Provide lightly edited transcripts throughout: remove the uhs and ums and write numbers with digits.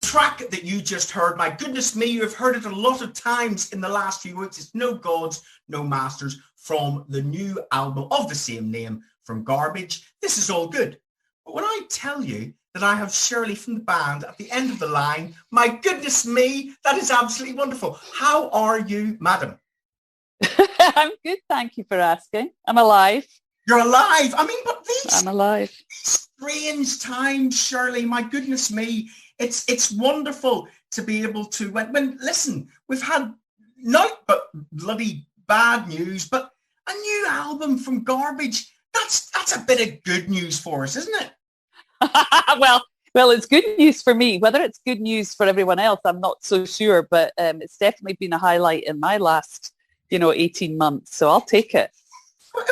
track that you just heard, my goodness me, you've heard it a lot of times in the last few weeks. It's No Gods, No Masters from the new album of the same name from Garbage. This is all good. But when I tell you that I have Shirley from the band at the end of the line, my goodness me, that is absolutely wonderful. How are you, madam? I'm good, thank you for asking. I'm alive. You're alive. I mean, but I'm alive. These strange times, Shirley, my goodness me, it's wonderful to be able to, when listen, we've had not but bloody bad news, but a new album from Garbage, that's a bit of good news for us, isn't it? Well, it's good news for me. Whether it's good news for everyone else, I'm not so sure, but it's definitely been a highlight in my last, 18 months. So I'll take it. Well,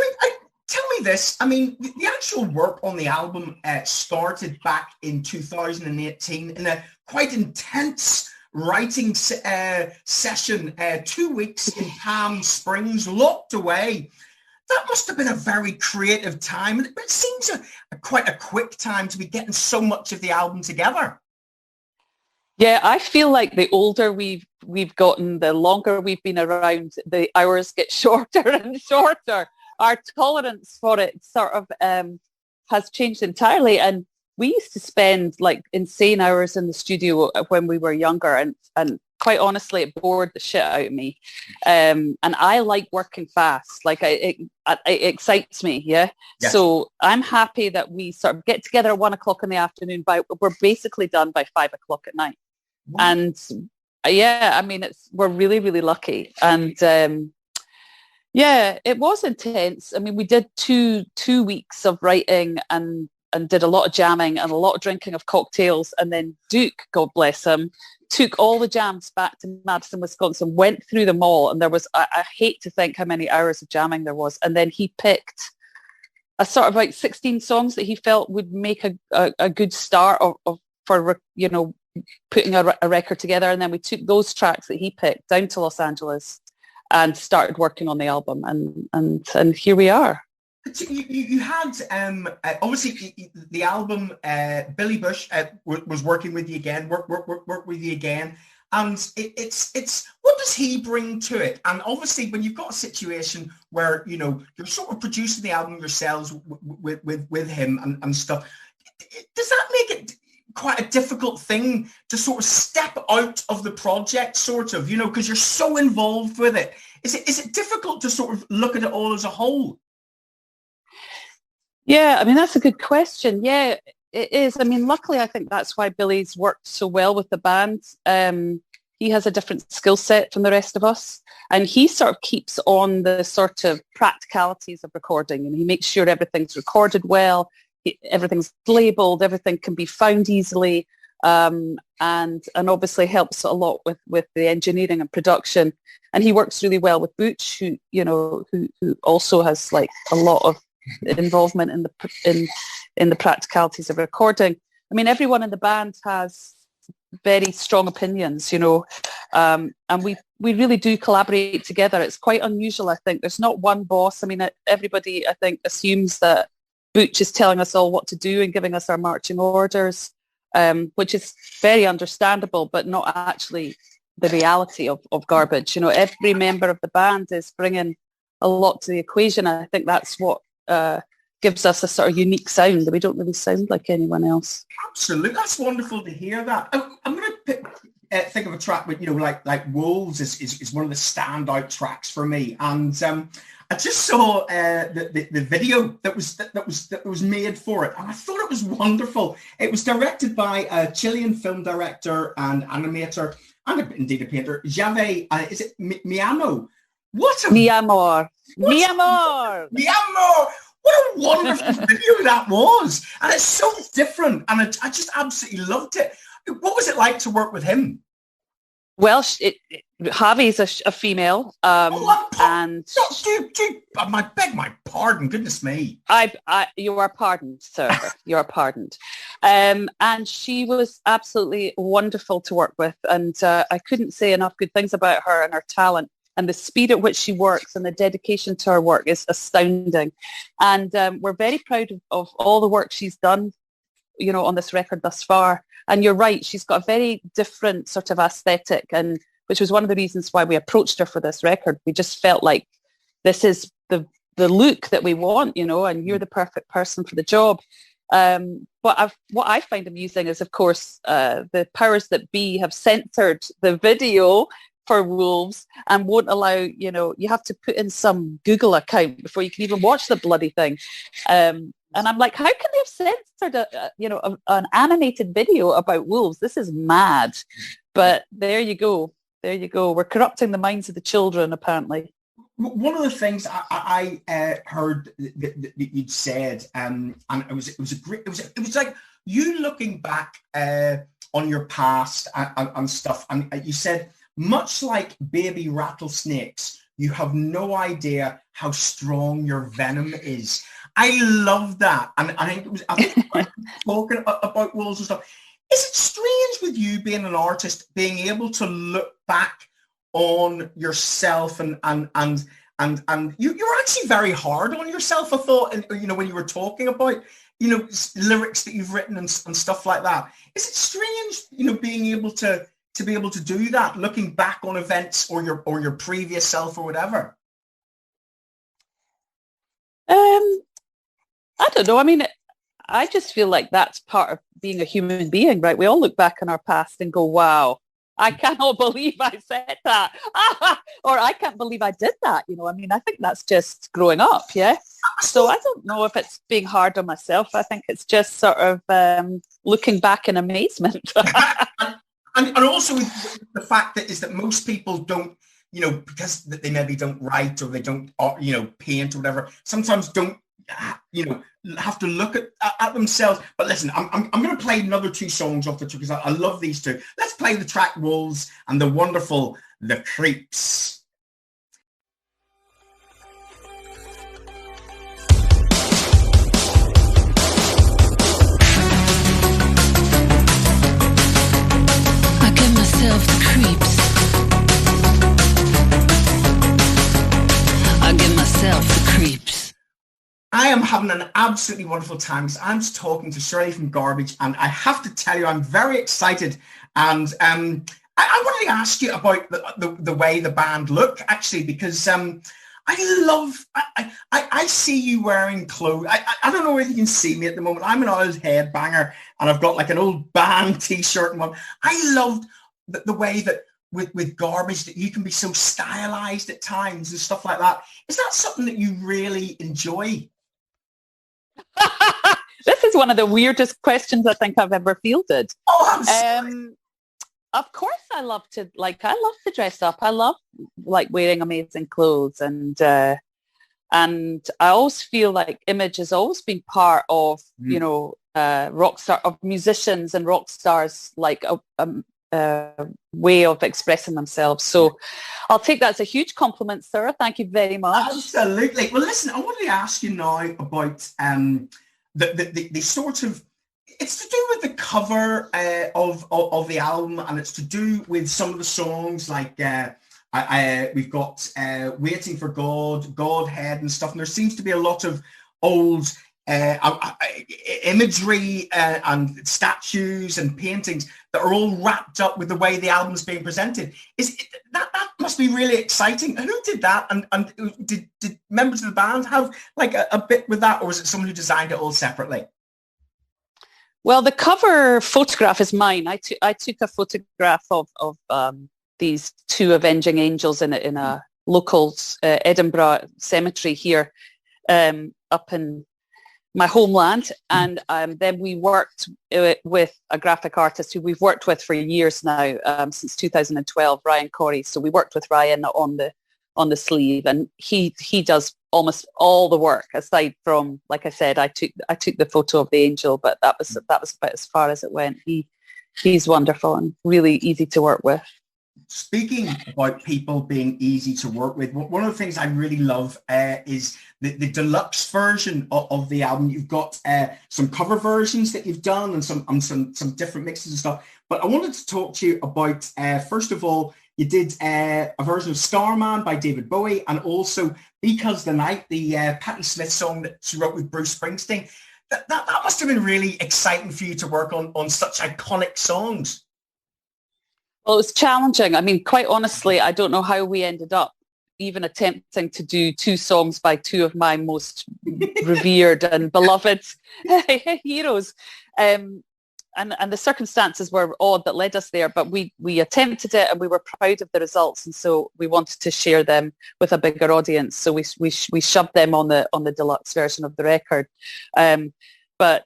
tell me this. I mean, the actual work on the album started back in 2018 in a quite intense writing session, 2 weeks in Palm Springs, locked away. That must have been a very creative time. But it seems quite a quick time to be getting so much of the album together. Yeah, I feel like the older we've gotten, the longer we've been around, the hours get shorter and shorter. Our tolerance for it sort of has changed entirely. And we used to spend like insane hours in the studio when we were younger, and quite honestly, it bored the shit out of me. And I like working fast. Like it excites me. Yeah? Yes. So I'm happy that we sort of get together at 1 o'clock in the afternoon. We're basically done by 5 o'clock at night. Wow. And yeah, I mean, we're really, really lucky. And yeah, it was intense. I mean, we did two weeks of writing and did a lot of jamming and a lot of drinking of cocktails. And then Duke, God bless him, took all the jams back to Madison, Wisconsin, went through them all. And there was, I hate to think how many hours of jamming there was. And then he picked a sort of like 16 songs that he felt would make a good start for putting a record together. And then we took those tracks that he picked down to Los Angeles and started working on the album. And here we are. You had obviously the album. Billy Bush was working with you again. Work with you again, and it's what does he bring to it? And obviously, when you've got a situation where you're sort of producing the album yourselves with him and stuff, does that make it quite a difficult thing to sort of step out of the project, sort of, because you're so involved with it? Is it difficult to sort of look at it all as a whole? Yeah, I mean, that's a good question. Yeah, it is. I mean, luckily, I think that's why Billy's worked so well with the band. He has a different skill set from the rest of us, and he sort of keeps on the sort of practicalities of recording, and he makes sure everything's recorded well, everything's labeled, everything can be found easily, and obviously helps a lot with the engineering and production. And he works really well with Butch, who also has like a lot of involvement in the practicalities of recording. I mean, everyone in the band has very strong opinions, and we really do collaborate together. It's quite unusual, I think. There's not one boss. I mean, everybody, I think, assumes that Butch is telling us all what to do and giving us our marching orders, which is very understandable, but not actually the reality of Garbage. Every member of the band is bringing a lot to the equation. And I think that's what gives us a sort of unique sound, that we don't really sound like anyone else. Absolutely. That's wonderful to hear that. I'm going to think of a track with, like Wolves is one of the standout tracks for me. And I just saw the video that was made for it, and I thought it was wonderful. It was directed by a Chilean film director and animator, and indeed a painter, Javier, is it Miamo? Mi amor. Mi amor. Mi amor. What a wonderful video that was. And it's so different. And I just absolutely loved it. What was it like to work with him? Well, Javi's a female. And I beg my pardon. Goodness me. You are pardoned, sir. You are pardoned. And she was absolutely wonderful to work with. And I couldn't say enough good things about her and her talent. And the speed at which she works and the dedication to her work is astounding. And we're very proud of all the work she's done on this record thus far. And you're right, she's got a very different sort of aesthetic, and which was one of the reasons why we approached her for this record. We just felt like this is the look that we want, and you're the perfect person for the job. But what I find amusing is, of course, the powers that be have censored the video for Wolves and won't allow, you have to put in some Google account before you can even watch the bloody thing. And I'm like, how can they have censored an animated video about wolves? This is mad. But there you go. We're corrupting the minds of the children, apparently. One of the things I heard that you'd said, and it was like you looking back on your past and stuff, and you said, much like baby rattlesnakes, you have no idea how strong your venom is. I love that, and I think talking about wolves and stuff. Is it strange with you being an artist, being able to look back on yourself and you're actually very hard on yourself, I thought, and when you were talking about lyrics that you've written and stuff like that. Is it strange being able to do that, looking back on events or your previous self or whatever? I don't know. I mean, I just feel like that's part of being a human being, right? We all look back on our past and go, wow, I cannot believe I said that. Or I can't believe I did that. I mean, I think that's just growing up, yeah? So I don't know if it's being hard on myself. I think it's just sort of looking back in amazement. and also with the fact that most people don't, because they maybe don't write or they don't, paint or whatever, sometimes don't, have to look at themselves. But listen, I'm going to play another two songs off the track because I love these two. Let's play the track Wolves and the wonderful The Creeps. I give myself the creeps. I give myself the creeps. I am having an absolutely wonderful time because I'm talking to Shirley from Garbage, and I have to tell you, I'm very excited. And I wanted to ask you about the way the band look, actually, because I see you wearing clothes. I don't know if you can see me at the moment. I'm an old headbanger, and I've got like an old band T-shirt and one. I loved the way that with Garbage that you can be so stylized at times and stuff like that. Is that something that you really enjoy? This is one of the weirdest questions I think I've ever fielded. Oh, I'm sorry. Of course I love to dress up. I love wearing amazing clothes, and I always feel like image has always been part of rock star, of musicians and rock stars, like a way of expressing themselves. So I'll take that as a huge compliment, sir. Thank you very much. Absolutely. Well, listen, I wanted to ask you now about the sort of, it's to do with the cover of the album, and it's to do with some of the songs like we've got Waiting for God, Godhead and stuff, and there seems to be a lot of old imagery and statues and paintings that are all wrapped up with the way the album's being presented. That must be really exciting. Who did that? And did members of the band have like a bit with that, or was it someone who designed it all separately? Well, the cover photograph is mine. I took a photograph of these two avenging angels in a local Edinburgh cemetery here up in my homeland, and then we worked with a graphic artist who we've worked with for years now, since 2012, Ryan Corey. So we worked with Ryan on the sleeve, and he does almost all the work, aside from, like I said, I took the photo of the angel, but that was about as far as it went. He's wonderful and really easy to work with. Speaking about people being easy to work with, one of the things I really love is the deluxe version of the album. You've got some cover versions that you've done and some different mixes and stuff. But I wanted to talk to you about, first of all, you did a version of Starman by David Bowie, and also Because the Night, the Patti Smith song that she wrote with Bruce Springsteen. that must have been really exciting for you to work on such iconic songs. Well, it was challenging. I mean, quite honestly, I don't know how we ended up even attempting to do 2 songs by 2 of my most revered and beloved heroes. And the circumstances were odd that led us there, but we attempted it and we were proud of the results, and so we wanted to share them with a bigger audience. So we shoved them on the deluxe version of the record. But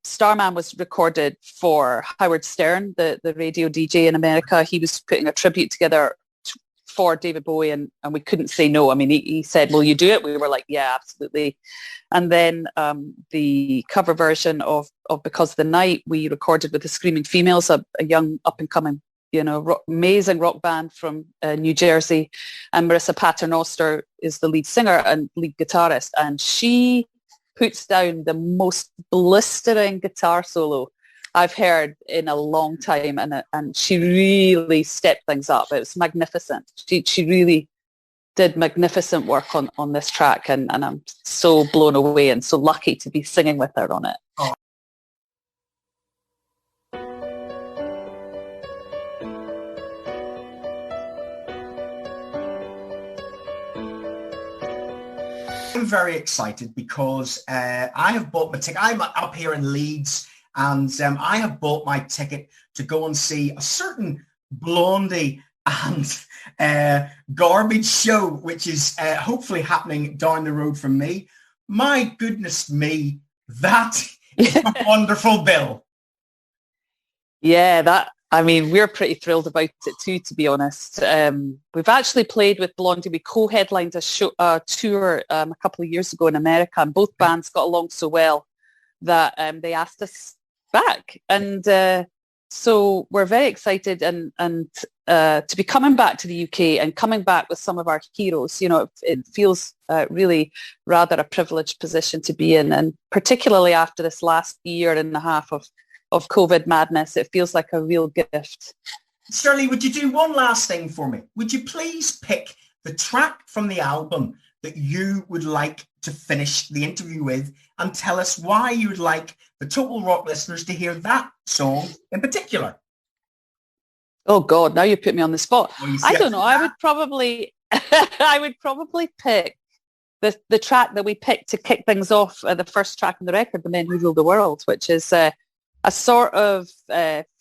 Starman was recorded for Howard Stern, the radio DJ in America. He was putting a tribute together for David Bowie, and we couldn't say no. I mean, he said, will you do it? We were like, yeah, absolutely. And then the cover version of Because of the Night, we recorded with the Screaming Females, a young up-and-coming, amazing rock band from New Jersey. And Marissa Paternoster is the lead singer and lead guitarist, and she puts down the most blistering guitar solo I've heard in a long time, and she really stepped things up. It was magnificent. She really did magnificent work on this track, and I'm so blown away and so lucky to be singing with her on it. Oh. I'm very excited because I have bought my ticket. I'm up here in Leeds, and I have bought my ticket to go and see a certain Blondie and Garbage show, which is hopefully happening down the road from me. My goodness me, that is a wonderful bill. Yeah, we're pretty thrilled about it too, to be honest. We've actually played with Blondie. We co-headlined a tour a couple of years ago in America, and both bands got along so well that they asked us back. And so we're very excited and to be coming back to the UK and coming back with some of our heroes. It feels really rather a privileged position to be in, and particularly after this last year and a half of COVID madness, it feels like a real gift. Shirley, would you do one last thing for me? Would you please pick the track from the album that you would like to finish the interview with, and tell us why you would like the Total Rock listeners to hear that song in particular? Oh God, now you put me on the spot. Well, I don't know. I would probably pick the track that we picked to kick things off, the first track on the record, The Men Who Rule the World, which is a sort of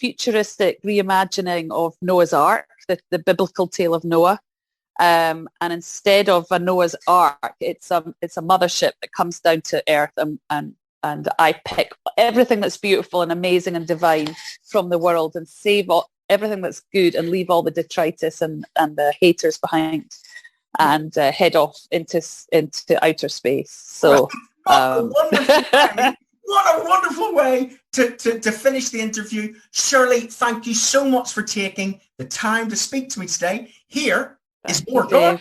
futuristic reimagining of Noah's Ark, the biblical tale of Noah. And instead of a Noah's Ark, it's a mothership that comes down to earth, and I pick everything that's beautiful and amazing and divine from the world and save everything that's good and leave all the detritus and the haters behind, and head off into outer space. So what a wonderful way to finish the interview. Shirley, thank you so much for taking the time to speak to me today. Here is more.